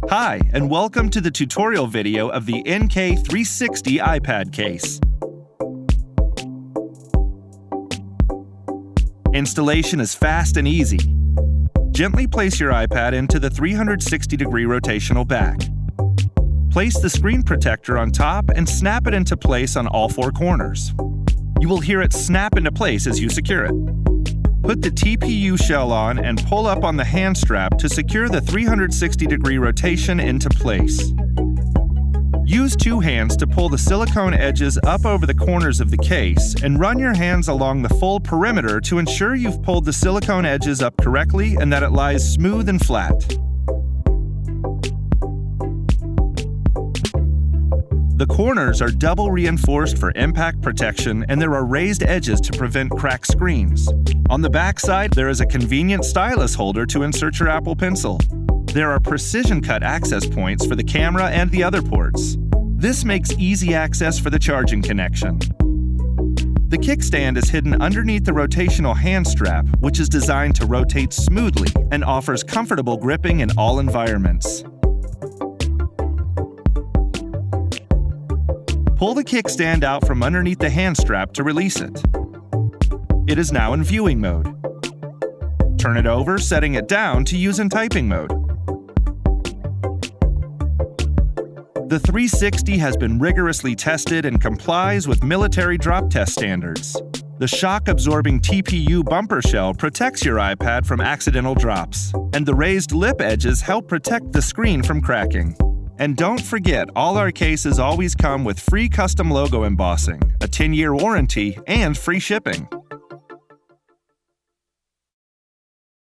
Hi, and welcome to the tutorial video of the NK360 iPad case. Installation is fast and easy. Gently place your iPad into the 360-degree rotational back. Place the screen protector on top and snap it into place on all four corners. You will hear it snap into place as you secure it. Put the TPU shell on and pull up on the hand strap to secure the 360-degree rotation into place. Use two hands to pull the silicone edges up over the corners of the case and run your hands along the full perimeter to ensure you've pulled the silicone edges up correctly and that it lies smooth and flat. The corners are double reinforced for impact protection, and there are raised edges to prevent cracked screens. On the back side, there is a convenient stylus holder to insert your Apple Pencil. There are precision-cut access points for the camera and the other ports. This makes easy access for the charging connection. The kickstand is hidden underneath the rotational hand strap, which is designed to rotate smoothly and offers comfortable gripping in all environments. Pull the kickstand out from underneath the hand strap to release it. It is now in viewing mode. Turn it over, setting it down to use in typing mode. The 360 has been rigorously tested and complies with military drop test standards. The shock-absorbing TPU bumper shell protects your iPad from accidental drops, and the raised lip edges help protect the screen from cracking. And don't forget, all our cases always come with free custom logo embossing, a 10-year warranty, and free shipping.